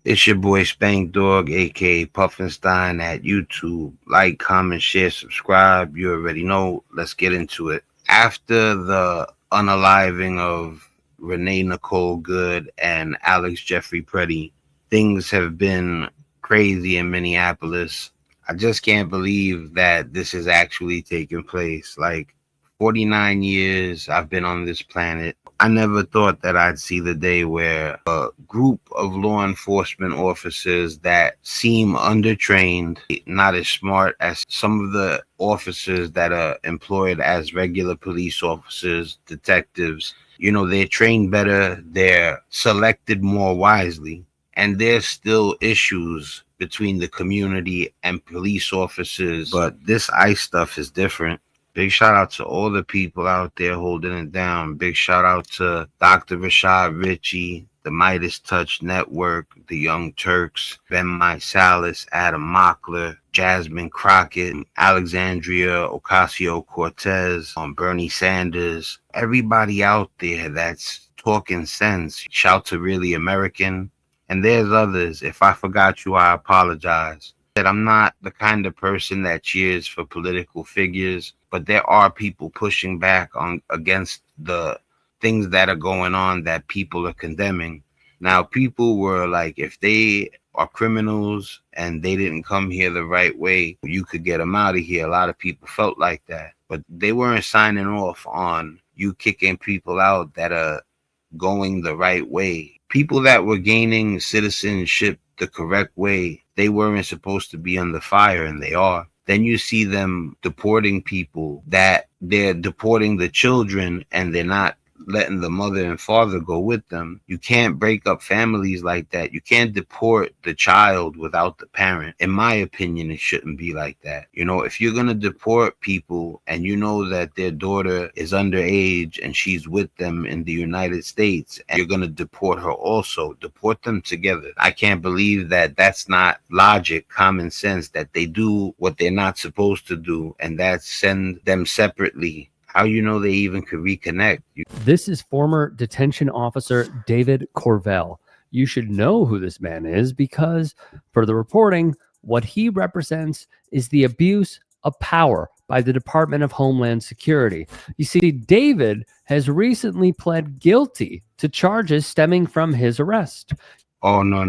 It's your boy Spank Dog, aka Puffinstein at YouTube. Like, comment, share, subscribe. You already know. Let's get into it. After the unaliving of Renee Nicole Good and Alex Jeffrey Preddy, things have been crazy in Minneapolis. I just can't believe that this is actually taking place. Like, 49 years I've been on this planet. I never thought that I'd see the day where a group of law enforcement officers that seem undertrained, not as smart as some of the officers that are employed as regular police officers, detectives, they're trained better, they're selected more wisely, and there's still issues between the community and police officers. But this ICE stuff is different. Big shout out to all the people out there holding it down. Big shout out to Dr. Rashad Ritchie, the Midas Touch Network, the Young Turks, Ben Salas, Adam Mockler, Jasmine Crockett, Alexandria Ocasio-Cortez, Bernie Sanders, everybody out there that's talking sense. Shout to Really American. And there's others. If I forgot you, I apologize. That I'm not the kind of person that cheers for political figures, but there are people pushing back on against the things that are going on that people are condemning. Now, people were like, if they are criminals and they didn't come here the right way, you could get them out of here. A lot of people felt like that, but they weren't signing off on you kicking people out that are going the right way. People that were gaining citizenship the correct way, they weren't supposed to be under fire, and they are. Then you see them deporting people that they're deporting the children and they're not letting the mother and father go with them. You can't break up families like that. You can't deport the child without the parent. In my opinion, it shouldn't be like that. If you're going to deport people and you know that their daughter is underage and she's with them in the United States, and you're going to deport her also, deport them together. I can't believe that that's not logic, common sense, that they do what they're not supposed to do, and that's send them separately. How they even could reconnect? This is former detention officer David Corvell. You should know who this man is because, for the reporting, what he represents is the abuse of power by the Department of Homeland Security. You see, David has recently pled guilty to charges stemming from his arrest. Oh, no.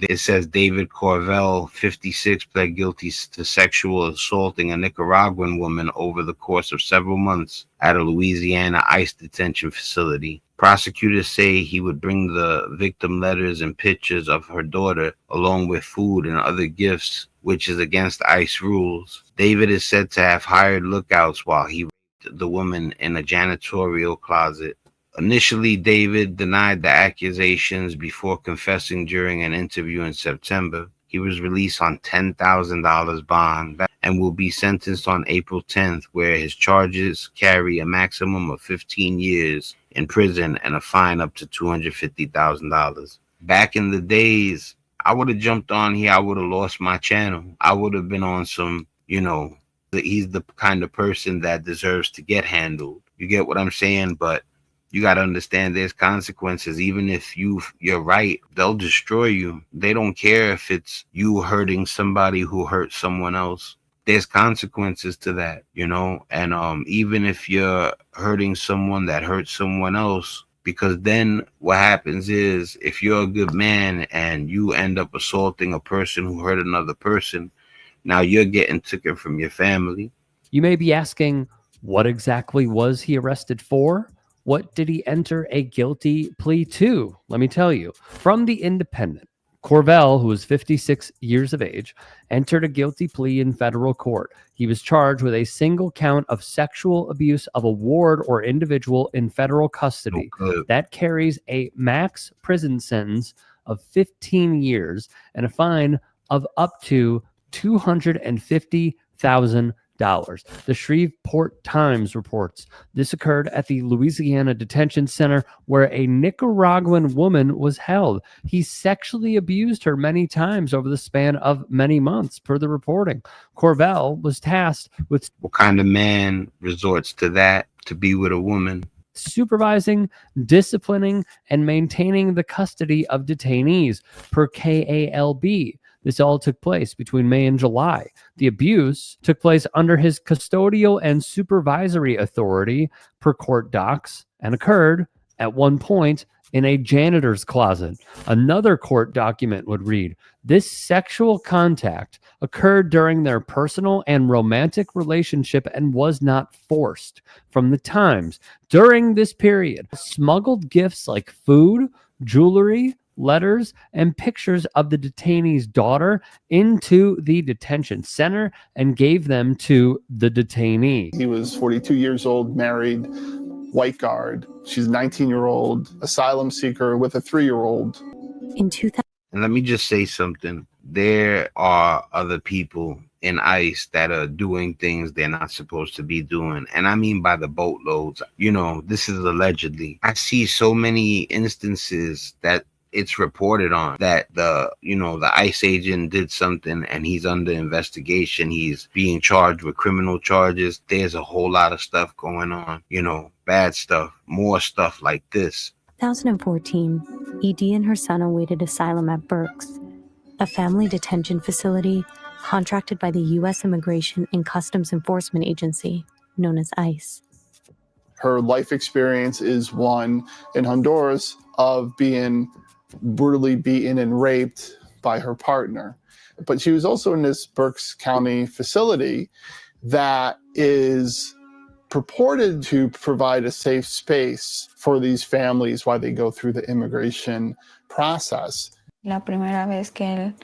It says David Corvell, 56, pled guilty to sexual assaulting a Nicaraguan woman over the course of several months at a Louisiana ICE detention facility. Prosecutors say he would bring the victim letters and pictures of her daughter along with food and other gifts, which is against ICE rules. David is said to have hired lookouts while he raped the woman in a janitorial closet. Initially, David denied the accusations before confessing during an interview in September. He was released on $10,000 bond and will be sentenced on April 10th, where his charges carry a maximum of 15 years in prison and a fine up to $250,000. Back in the days, I would have jumped on here. I would have lost my channel. I would have been on some, he's the kind of person that deserves to get handled. You get what I'm saying? But you got to understand there's consequences. Even if you're right, they'll destroy you. They don't care if it's you hurting somebody who hurt someone else. There's consequences to that, and even if you're hurting someone that hurts someone else, because then what happens is if you're a good man and you end up assaulting a person who hurt another person, now you're getting taken from your family. You may be asking, what exactly was he arrested for? What did he enter a guilty plea to? Let me tell you. From the Independent, Corvell, who was 56 years of age, entered a guilty plea in federal court. He was charged with a single count of sexual abuse of a ward or individual in federal custody. That carries a max prison sentence of 15 years and a fine of up to $250,000. The Shreveport Times reports this occurred at the Louisiana Detention Center where a Nicaraguan woman was held. He sexually abused her many times over the span of many months, per the reporting. Corvell was tasked with... What kind of man resorts to that, to be with a woman? supervising, disciplining, and maintaining the custody of detainees per KALB. This all took place between May and July. The abuse took place under his custodial and supervisory authority per court docs and occurred at one point in a janitor's closet. Another court document would read, "This sexual contact occurred during their personal and romantic relationship and was not forced. From the times during this period, smuggled gifts like food, jewelry, letters, and pictures of the detainee's daughter into the detention center and gave them to the detainee." He was 42 years old, married, white guard. She's a 19-year-old asylum seeker with a 3-year-old. In 2000. And let me just say something. There are other people in ICE that are doing things they're not supposed to be doing. And I mean by the boatloads. You know, this is allegedly. I see so many instances that it's reported on that the ICE agent did something and he's under investigation. He's being charged with criminal charges. There's a whole lot of stuff going on, bad stuff, more stuff like this. 2014, ED and her son awaited asylum at Berks, a family detention facility contracted by the U.S. Immigration and Customs Enforcement Agency, known as ICE. Her life experience is one in Honduras of being brutally beaten and raped by her partner. But she was also in this Berks County facility that is purported to provide a safe space for these families while they go through the immigration process. La primera vez que él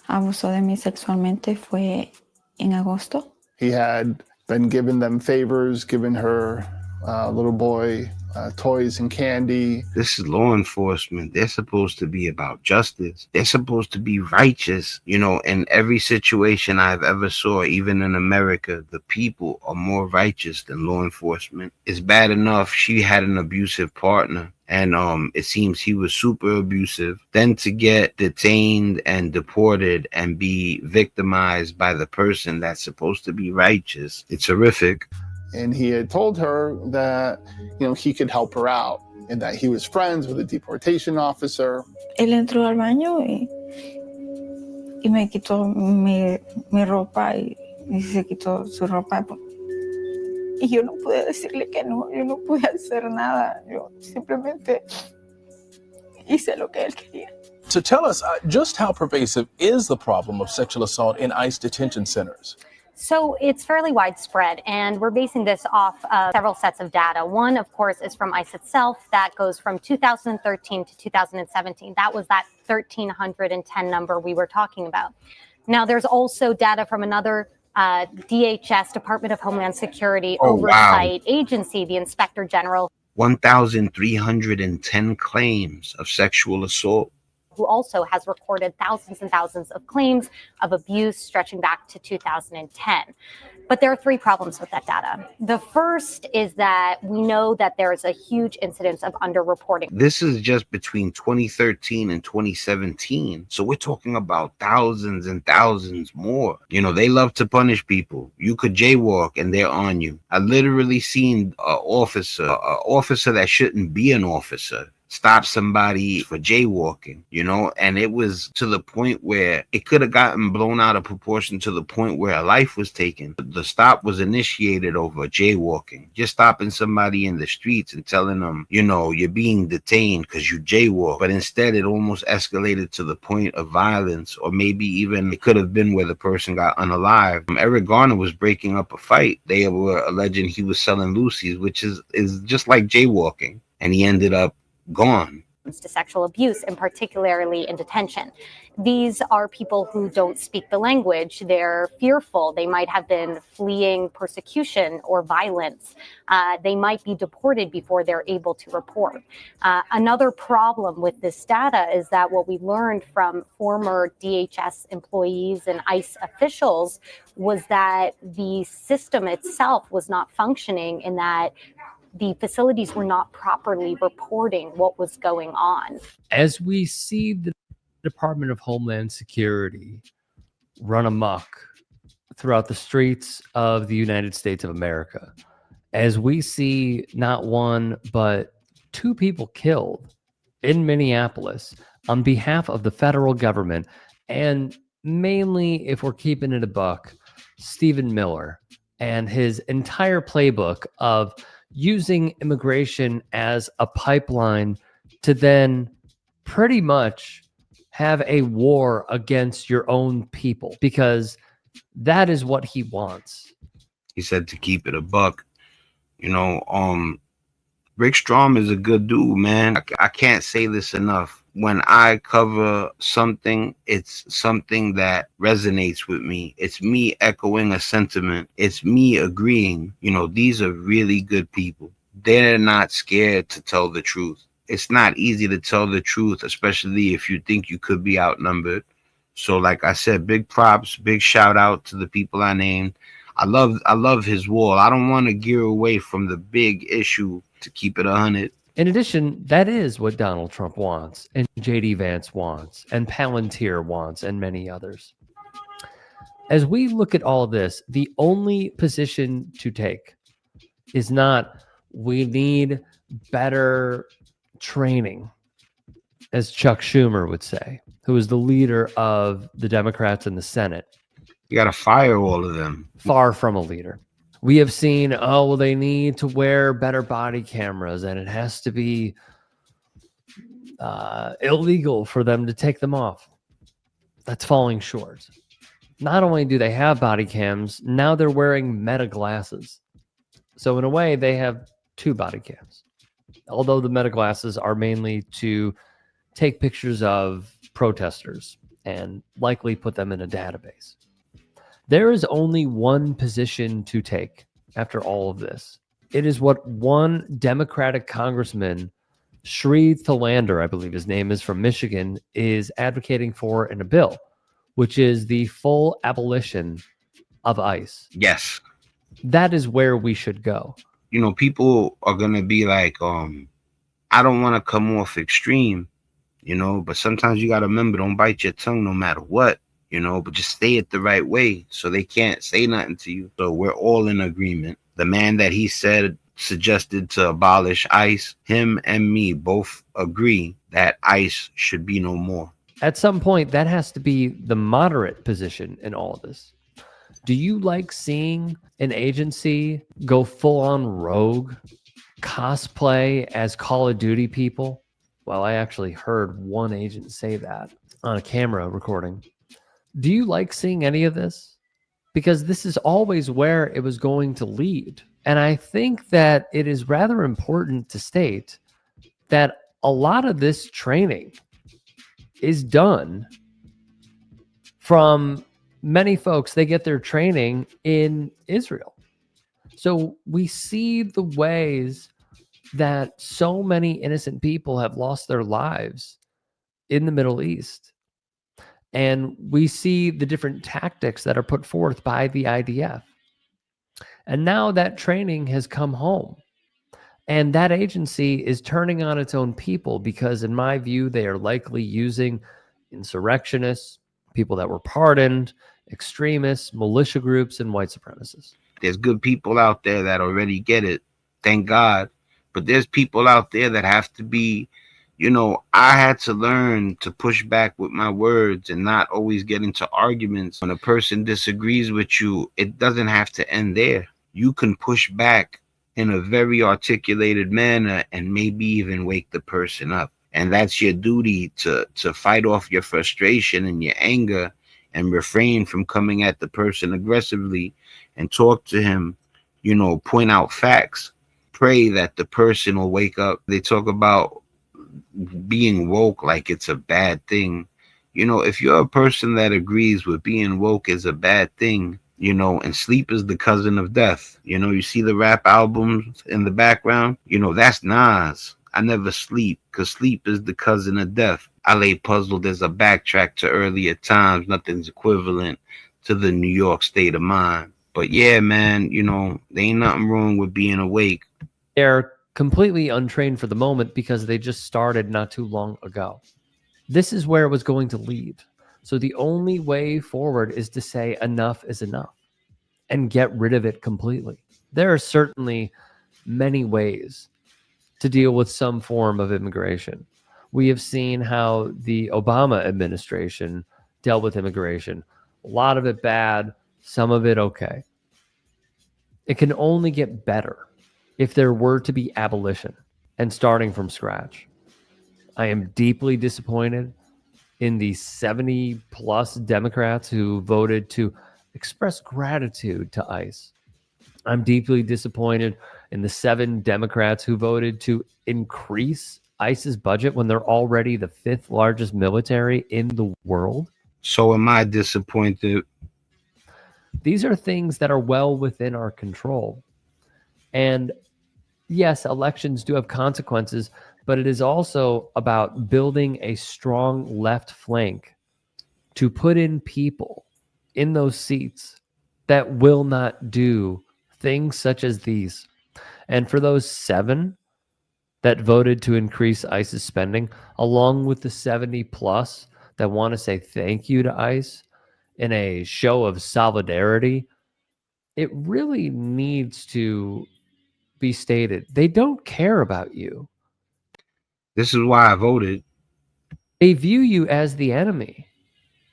abusó de mí sexualmente fue en agosto. He had been giving them favors, given her little boy toys and candy. This is law enforcement. They're supposed to be about justice. They're supposed to be righteous. In every situation I've ever saw, even in America, the people are more righteous than law enforcement. It's bad enough she had an abusive partner, and it seems he was super abusive. Then to get detained and deported and be victimized by the person that's supposed to be righteous, it's horrific. And he had told her that, he could help her out and that he was friends with a deportation officer. Él entró al baño y me quitó mi ropa y se quitó su ropa. Y yo no pude decirle que no, yo no pude hacer nada. Yo simplemente hice lo que él quería. So tell us, just how pervasive is the problem of sexual assault in ICE detention centers? So it's fairly widespread, and we're basing this off of several sets of data. One, of course, is from ICE itself. That goes from 2013 to 2017. That was that 1,310 number we were talking about. Now, there's also data from another DHS, Department of Homeland Security, oversight agency, the Inspector General. 1,310 claims of sexual assault. Who also has recorded thousands and thousands of claims of abuse stretching back to 2010. But there are three problems with that data. The first is that we know that there is a huge incidence of underreporting. This is just between 2013 and 2017. So we're talking about thousands and thousands more. They love to punish people. You could jaywalk and they're on you. I literally seen an officer that shouldn't be an officer stop somebody for jaywalking, and it was to the point where it could have gotten blown out of proportion to the point where a life was taken. The stop was initiated over jaywalking, just stopping somebody in the streets and telling them, you're being detained because you jaywalk. But instead, it almost escalated to the point of violence, or maybe even it could have been where the person got unalived. Eric Garner was breaking up a fight. They were alleging he was selling Lucy's, which is just like jaywalking, and he ended up gone. To sexual abuse, and particularly in detention. These are people who don't speak the language. They're fearful. They might have been fleeing persecution or violence. They might be deported before they're able to report. Another problem with this data is that what we learned from former DHS employees and ICE officials was that the system itself was not functioning, in that the facilities were not properly reporting what was going on. As we see the Department of Homeland Security run amok throughout the streets of the United States of America, as we see not one, but two people killed in Minneapolis on behalf of the federal government. And mainly, if we're keeping it a buck, Stephen Miller and his entire playbook of using immigration as a pipeline to then pretty much have a war against your own people, because that is what he wants. He said to keep it a buck. Rick Strom is a good dude, man. I can't say this enough. When I cover something, it's something that resonates with me. It's me echoing a sentiment. It's me agreeing. These are really good people. They're not scared to tell the truth. It's not easy to tell the truth, especially if you think you could be outnumbered. So like I said, big props, big shout out to the people I named. I love his wall. I don't want to gear away from the big issue, to keep it 100. In addition, that is what Donald Trump wants, and J.D. Vance wants, and Palantir wants, and many others. As we look at all this, the only position to take is not, we need better training, as Chuck Schumer would say, who is the leader of the Democrats in the Senate. You got to fire all of them. Far from a leader. We have seen, they need to wear better body cameras, and it has to be illegal for them to take them off. That's falling short. Not only do they have body cams, now they're wearing meta glasses. So in a way, they have two body cams. Although the meta glasses are mainly to take pictures of protesters and likely put them in a database. There is only one position to take after all of this. It is what one Democratic congressman, Sri Thalander, I believe his name is, from Michigan, is advocating for in a bill, which is the full abolition of ICE. Yes. That is where we should go. People are going to be like, I don't want to come off extreme, but sometimes you got to remember, don't bite your tongue no matter what. But just say it the right way so they can't say nothing to you. So we're all in agreement. The man that he suggested to abolish ICE, him and me both agree that ICE should be no more. At some point, that has to be the moderate position in all of this. Do you like seeing an agency go full on rogue, cosplay as Call of Duty people? Well, I actually heard one agent say that on a camera recording. Do you like seeing any of this? Because this is always where it was going to lead. And I think that it is rather important to state that a lot of this training is done from many folks. They get their training in Israel. So we see the ways that so many innocent people have lost their lives in the Middle East. And we see the different tactics that are put forth by the IDF. And now that training has come home. And that agency is turning on its own people because, in my view, they are likely using insurrectionists, people that were pardoned, extremists, militia groups, and white supremacists. There's good people out there that already get it. Thank God. But there's people out there that have to be, I had to learn to push back with my words and not always get into arguments. When a person disagrees with you, it doesn't have to end there. You can push back in a very articulated manner and maybe even wake the person up. And that's your duty, to fight off your frustration and your anger and refrain from coming at the person aggressively and talk to him, point out facts. Pray that the person will wake up. They talk about being woke like it's a bad thing. If you're a person that agrees with being woke is a bad thing, and sleep is the cousin of death. You see the rap albums in the background, that's Nas. I never sleep because sleep is the cousin of death. I lay puzzled as a backtrack to earlier times. Nothing's equivalent to the New York state of mind. But yeah, man, there ain't nothing wrong with being awake. They're completely untrained for the moment because they just started not too long ago. This is where it was going to lead. So the only way forward is to say enough is enough and get rid of it completely. There are certainly many ways to deal with some form of immigration. We have seen how the Obama administration dealt with immigration. A lot of it bad, some of it okay. It can only get better if there were to be abolition and starting from scratch. I am deeply disappointed in the 70 plus Democrats who voted to express gratitude to ICE. I'm deeply disappointed in the 7 Democrats who voted to increase ICE's budget when they're already the 5th largest military in the world. So am I disappointed. These are things that are well within our control. And yes, elections do have consequences, but it is also about building a strong left flank to put in people in those seats that will not do things such as these. And for those 7 that voted to increase ICE's spending, along with the 70 plus that want to say thank you to ICE in a show of solidarity, it really needs to be stated. They don't care about you. This is why I voted. They view you as the enemy.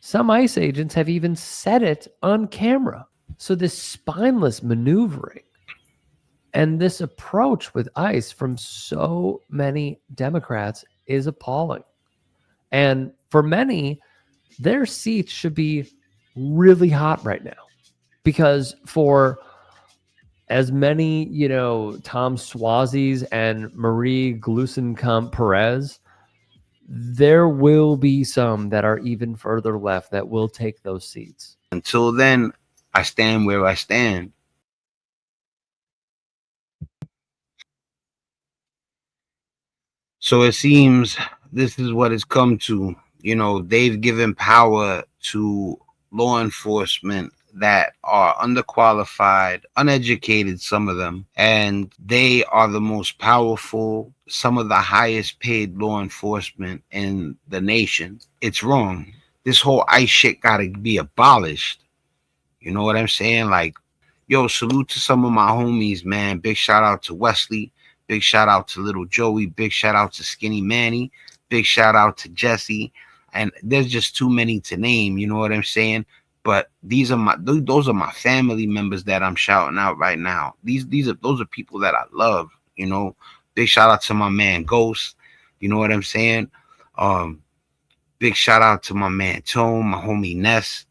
Some ICE agents have even said it on camera. So this spineless maneuvering and this approach with ICE from so many Democrats is appalling. And for many, their seats should be really hot right now, because for as many, Tom Suozzi's and Marie Gluesenkamp Perez, there will be some that are even further left that will take those seats. Until then, I stand where I stand. So it seems this is what it's come to. They've given power to law enforcement that are underqualified, uneducated, some of them, and they are the most powerful, some of the highest paid law enforcement in the nation. It's wrong. This whole ICE shit gotta be abolished. You know what I'm saying? Like, yo, salute to some of my homies, man. Big shout out to Wesley. Big shout out to Little Joey. Big shout out to Skinny Manny. Big shout out to Jesse. And there's just too many to name, you know what I'm saying? But those are my family members that I'm shouting out right now. Those are people that I love, Big shout out to my man Ghost, you know what I'm saying? Big shout out to my man Tone, my homie Ness,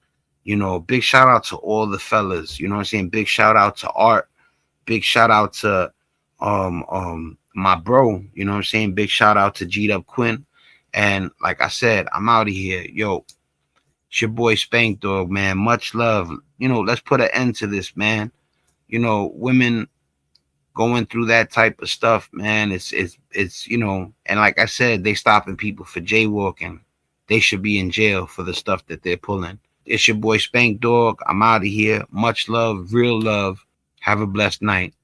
big shout out to all the fellas, you know what I'm saying? Big shout out to Art, big shout out to my bro, you know what I'm saying? Big shout out to G-Dub Quinn. And like I said, I'm out of here. Yo, it's your boy Spank Dog, man. Much love. Let's put an end to this, man. Women going through that type of stuff, man. It's and like I said, they stopping people for jaywalking. They should be in jail for the stuff that they're pulling. It's your boy Spank Dog. I'm out of here. Much love, real love. Have a blessed night.